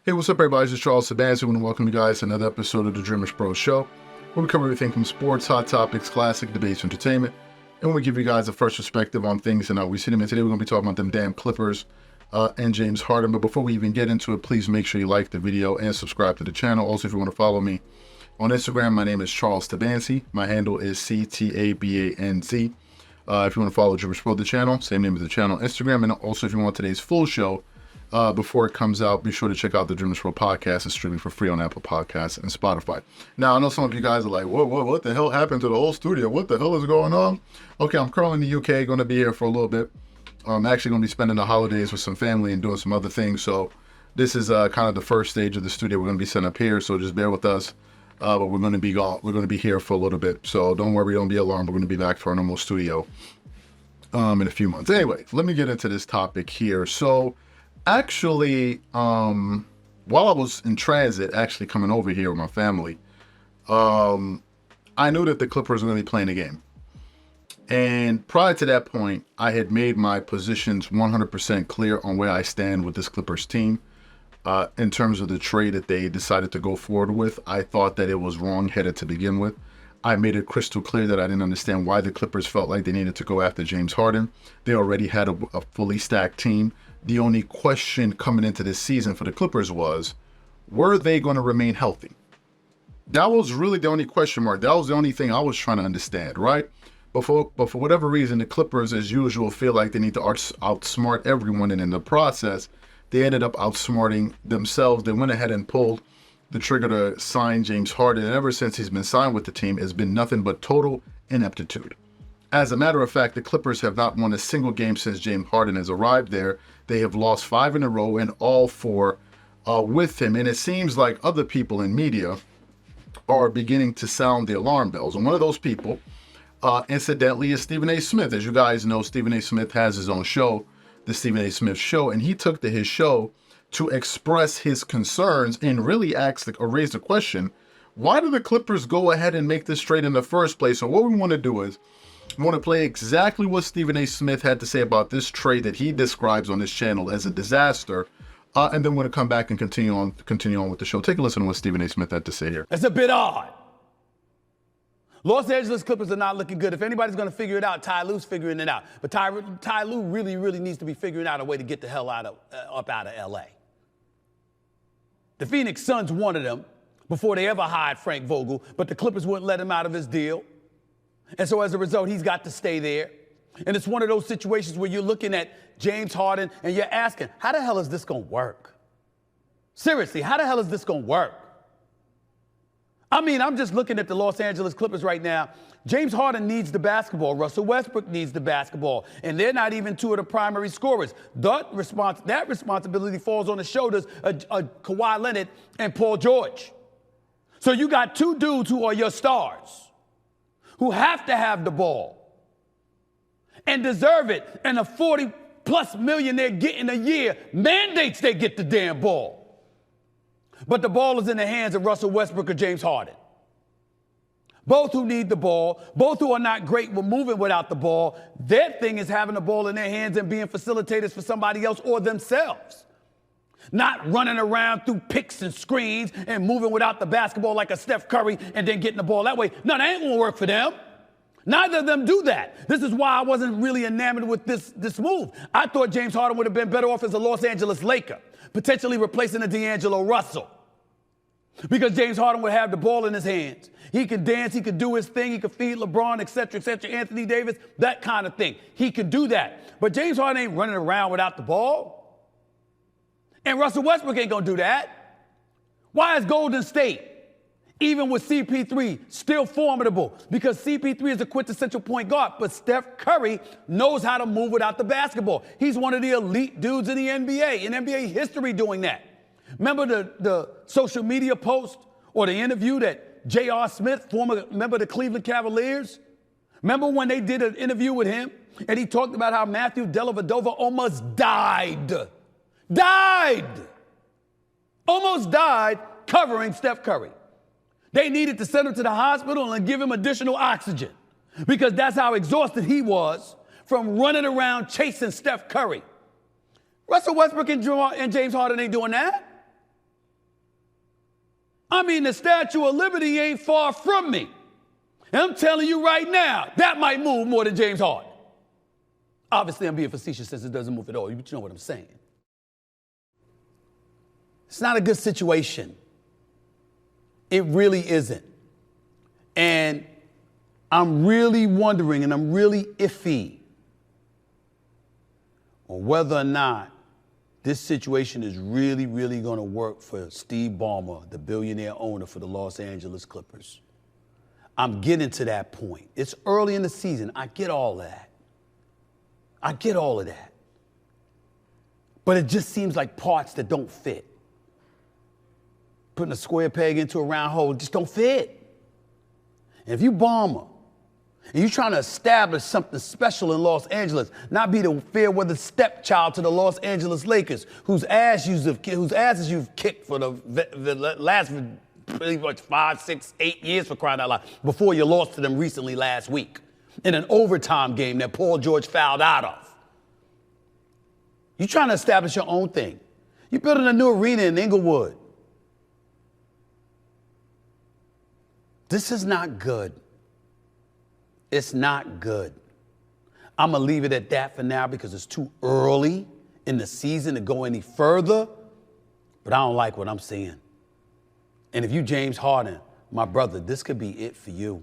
Hey, what's up, everybody? This is Charles Sabansi. I want to welcome you guys to another episode of the DREAMERSPRO show, where we cover everything from sports, hot topics, classic debates, entertainment, and we give you guys a fresh perspective on things and how we see them. And today we're going to be talking about them damn Clippers and James Harden. But before we even get into it, please make sure you like the video and subscribe to the channel. Also, if you want to follow me on Instagram, my name is Charles Tabansi. My handle is CTABANZ. If you want to follow DREAMERSPRO, the channel, same name as the channel, Instagram. And also, if you want today's full show, before it comes out, be sure to check out the DREAMERSPRO podcast. It's streaming for free on Apple Podcasts and Spotify. Now, I know some of you guys are like, what the hell happened to the whole studio? What the hell is going on? Okay, I'm currently in the UK, going to be here for a little bit. I'm actually going to be spending the holidays with some family and doing some other things. So this is kind of the first stage of the studio we're going to be setting up here. So just bear with us. But we're going to be gone. We're going to be here for a little bit. So don't worry, don't be alarmed. We're going to be back to our normal studio in a few months. Anyway, let me get into this topic here. So actually, while I was in transit, actually coming over here with my family, I knew that the Clippers were going to be playing a game. And prior to that point, I had made my positions 100% clear on where I stand with this Clippers team. In terms of the trade that they decided to go forward with, I thought that it was wrong-headed to begin with. I made it crystal clear that I didn't understand why the Clippers felt like they needed to go after James Harden. They already had a fully stacked team. The only question coming into this season for the Clippers was, were they going to remain healthy? That was really the only question mark. That was the only thing I was trying to understand, right? But for whatever reason, the Clippers, as usual, feel like they need to outsmart everyone. And in the process, they ended up outsmarting themselves. They went ahead and pulled the trigger to sign James Harden. And ever since he's been signed with the team, it's been nothing but total ineptitude. As a matter of fact, the Clippers have not won a single game since James Harden has arrived there. They have lost 5 in a row, and all 4 with him. And it seems like other people in media are beginning to sound the alarm bells. And one of those people, incidentally, is Stephen A. Smith. As you guys know, Stephen A. Smith has his own show, the Stephen A. Smith Show, and he took to his show to express his concerns and really raise the question, why did the Clippers go ahead and make this trade in the first place? So what we want to do is, we want to play exactly what Stephen A. Smith had to say about this trade that he describes on his channel as a disaster, and then we're going to come back and continue on with the show. Take a listen to what Stephen A. Smith had to say here. It's a bit odd. Los Angeles Clippers are not looking good. If anybody's going to figure it out, Ty Lue's figuring it out. But Ty Lue really needs to be figuring out a way to get the hell up out of L.A. The Phoenix Suns wanted him before they ever hired Frank Vogel, but the Clippers wouldn't let him out of his deal. And so as a result, he's got to stay there. And it's one of those situations where you're looking at James Harden and you're asking, how the hell is this going to work? Seriously, how the hell is this going to work? I mean, I'm just looking at the Los Angeles Clippers right now. James Harden needs the basketball. Russell Westbrook needs the basketball. And they're not even 2 of the primary scorers. That responsibility falls on the shoulders of Kawhi Leonard and Paul George. So you got 2 dudes who are your stars, who have to have the ball and deserve it. And the 40+ million they're getting a year mandates they get the damn ball. But the ball is in the hands of Russell Westbrook or James Harden. Both who need the ball, both who are not great with moving without the ball. Their thing is having the ball in their hands and being facilitators for somebody else or themselves. Not running around through picks and screens and moving without the basketball like a Steph Curry and then getting the ball that way. No, that ain't going to work for them. Neither of them do that. This is why I wasn't really enamored with this move. I thought James Harden would have been better off as a Los Angeles Laker, potentially replacing a D'Angelo Russell. Because James Harden would have the ball in his hands. He could dance, he could do his thing, he could feed LeBron, et cetera, Anthony Davis, that kind of thing. He could do that. But James Harden ain't running around without the ball. And Russell Westbrook ain't going to do that. Why is Golden State, even with CP3, still formidable? Because CP3 is a quintessential point guard, but Steph Curry knows how to move without the basketball. He's one of the elite dudes in the NBA, in NBA history doing that. Remember the social media post or the interview that J.R. Smith, former member of the Cleveland Cavaliers, remember when they did an interview with him and he talked about how Matthew Dellavedova almost died covering Steph Curry. They needed to send him to the hospital and give him additional oxygen because that's how exhausted he was from running around chasing Steph Curry. Russell Westbrook and James Harden ain't doing that. I mean, the Statue of Liberty ain't far from me. And I'm telling you right now, that might move more than James Harden. Obviously, I'm being facetious since it doesn't move at all. You know what I'm saying. It's not a good situation. It really isn't. And I'm really wondering, and I'm really iffy on whether or not this situation is really, really going to work for Steve Ballmer, the billionaire owner for the Los Angeles Clippers. I'm getting to that point. It's early in the season. I get all that. I get all of that. But it just seems like parts that don't fit. Putting a square peg into a round hole just don't fit. And if you Ballmer, and you're trying to establish something special in Los Angeles, not be the fair weather stepchild to the Los Angeles Lakers, whose asses you've kicked for the last pretty much 5, 6, 8 years, for crying out loud, before you lost to them recently last week in an overtime game that Paul George fouled out of. You're trying to establish your own thing. You're building a new arena in Inglewood. This is not good. It's not good. I'm going to leave it at that for now because it's too early in the season to go any further. But I don't like what I'm seeing. And if you James Harden, my brother, this could be it for you.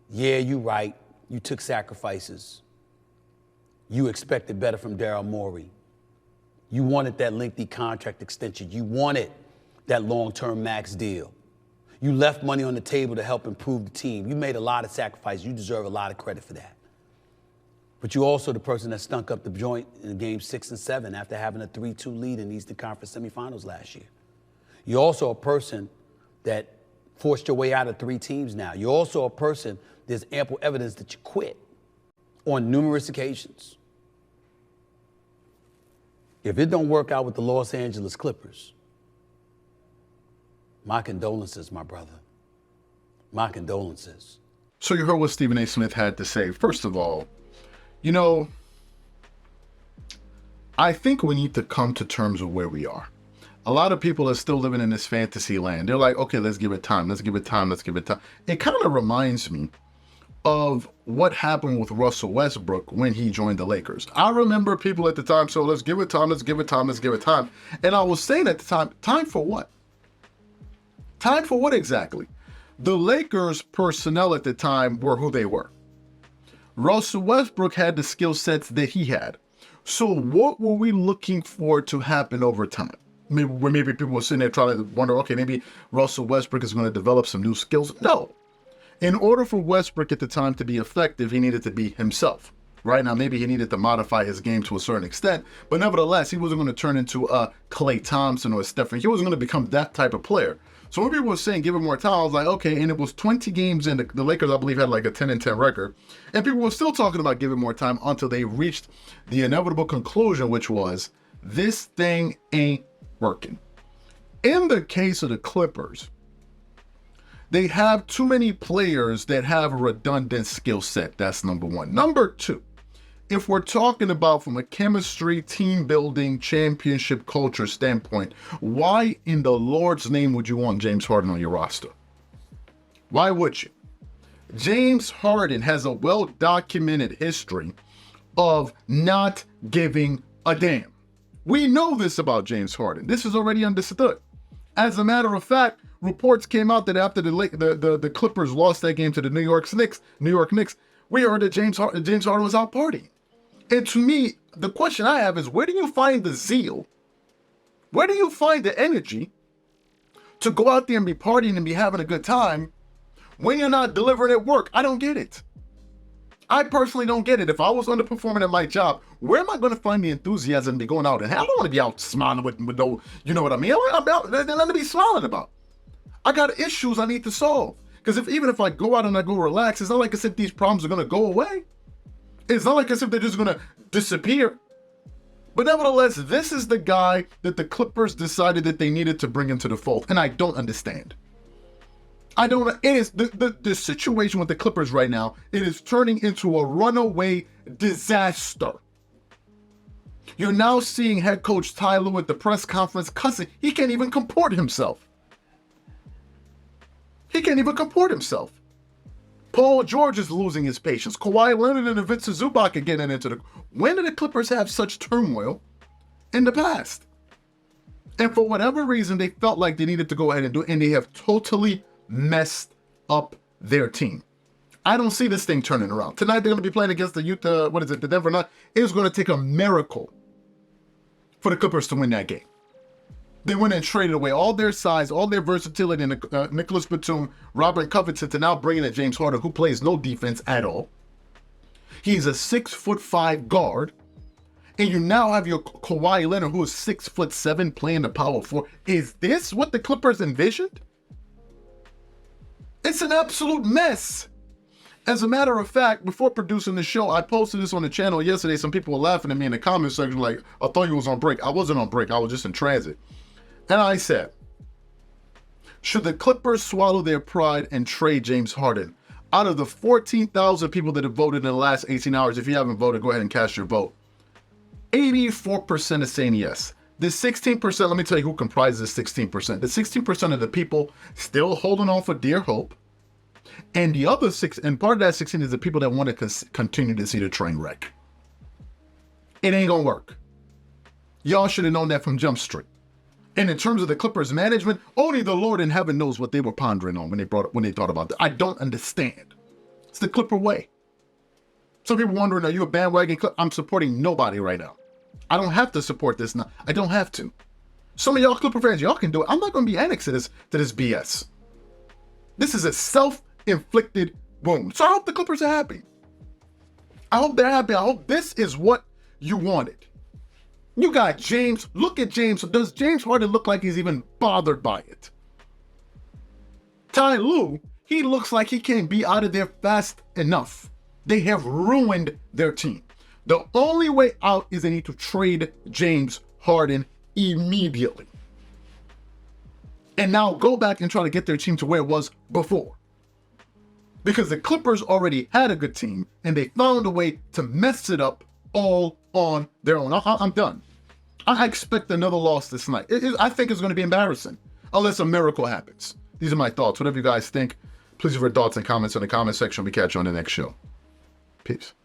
Yeah, you're right. You took sacrifices. You expected better from Daryl Morey. You wanted that lengthy contract extension. You wanted that long-term max deal. You left money on the table to help improve the team. You made a lot of sacrifices. You deserve a lot of credit for that. But you're also the person that stunk up the joint in games 6 and 7 after having a 3-2 lead in the Eastern Conference semifinals last year. You're also a person that forced your way out of 3 teams now. You're also a person, there's ample evidence that you quit on numerous occasions. If it don't work out with the Los Angeles Clippers, my condolences, my brother. My condolences. So you heard what Stephen A. Smith had to say. First of all, you know, I think we need to come to terms with where we are. A lot of people are still living in this fantasy land. They're like, okay, let's give it time. Let's give it time. Let's give it time. It kind of reminds me of what happened with Russell Westbrook when he joined the Lakers. I remember people at the time, so let's give it time, let's give it time, let's give it time. And I was saying at the time, time for what? Time for what exactly? The Lakers personnel at the time were who they were. Russell Westbrook had the skill sets that he had. So what were we looking for to happen over time? Maybe people were sitting there trying to wonder, okay, maybe Russell Westbrook is going to develop some new skills. No. In order for Westbrook at the time to be effective, he needed to be himself. Right now, maybe he needed to modify his game to a certain extent, but nevertheless, he wasn't going to turn into a Klay Thompson or a Stephen. He wasn't going to become that type of player. So when people were saying give him more time, I was like, okay, and it was 20 games in. The Lakers, I believe, had like a 10-10 record. And people were still talking about giving more time until they reached the inevitable conclusion, which was this thing ain't working. In the case of the Clippers, they have too many players that have a redundant skill set. That's number one. Number two, if we're talking about from a chemistry, team building, championship culture standpoint, why in the Lord's name would you want James Harden on your roster? Why would you? James Harden has a well-documented history of not giving a damn. We know this about James Harden. This is already understood. As a matter of fact, reports came out that after the Clippers lost that game to the New York Knicks, we heard that James Harden was out partying. And to me, the question I have is, where do you find the zeal? Where do you find the energy to go out there and be partying and be having a good time when you're not delivering at work? I don't get it. I personally don't get it. If I was underperforming at my job, where am I going to find the enthusiasm to be going out? And I don't want to be out smiling with no, you know what I mean? I'm out, nothing to be smiling about. I got issues I need to solve. Because even if I go out and I go relax, it's not like as if these problems are going to go away. It's not like as if they're just going to disappear. But nevertheless, this is the guy that the Clippers decided that they needed to bring into the fold. And I don't understand. It is the situation with the Clippers right now. It is turning into a runaway disaster. You're now seeing head coach Ty Lue at the press conference cussing. He can't even comport himself. He can't even comport himself. Paul George is losing his patience. Kawhi Leonard and Vince Zubac are getting into the... When did the Clippers have such turmoil in the past? And for whatever reason, they felt like they needed to go ahead and do it, and they have totally messed up their team. I don't see this thing turning around. Tonight, they're going to be playing against the the Denver Nuggets. It's going to take a miracle for the Clippers to win that game. They went and traded away all their size, all their versatility, and Nicholas Batum, Robert Covington, to now bring in James Harden, who plays no defense at all. He's a 6'5" guard. And you now have your Kawhi Leonard, who is 6'7", playing the power forward. Is this what the Clippers envisioned? It's an absolute mess. As a matter of fact, before producing the show, I posted this on the channel yesterday. Some people were laughing at me in the comment section like, I thought you was on break. I wasn't on break. I was just in transit. And I said, should the Clippers swallow their pride and trade James Harden? Out of the 14,000 people that have voted in the last 18 hours, if you haven't voted, go ahead and cast your vote. 84% is saying yes. The 16%, let me tell you who comprises the 16%. The 16% of the people still holding on for dear hope. And the other and part of that 16 is the people that want to continue to see the train wreck. It ain't gonna work. Y'all should have known that from Jump Street. And in terms of the Clippers management, only the Lord in heaven knows what they were pondering on when they thought about that. I don't understand. It's the Clipper way. Some people wondering, are you a bandwagon Clipper? I'm supporting nobody right now. I don't have to support this now. I don't have to. Some of y'all Clipper fans, y'all can do it. I'm not going to be annexed to this BS. This is a self-inflicted wound. So I hope the Clippers are happy. I hope they're happy. I hope this is what you wanted. You got James. Look at James. Does James Harden look like he's even bothered by it? Ty Lue, he looks like he can't be out of there fast enough. They have ruined their team. The only way out is they need to trade James Harden immediately. And now go back and try to get their team to where it was before. Because the Clippers already had a good team and they found a way to mess it up all on their own. I'm done. I expect another loss this night. I think it's going to be embarrassing unless a miracle happens. These are my thoughts. Whatever you guys think, please leave your thoughts and comments in the comment section. We catch you on the next show. Peace.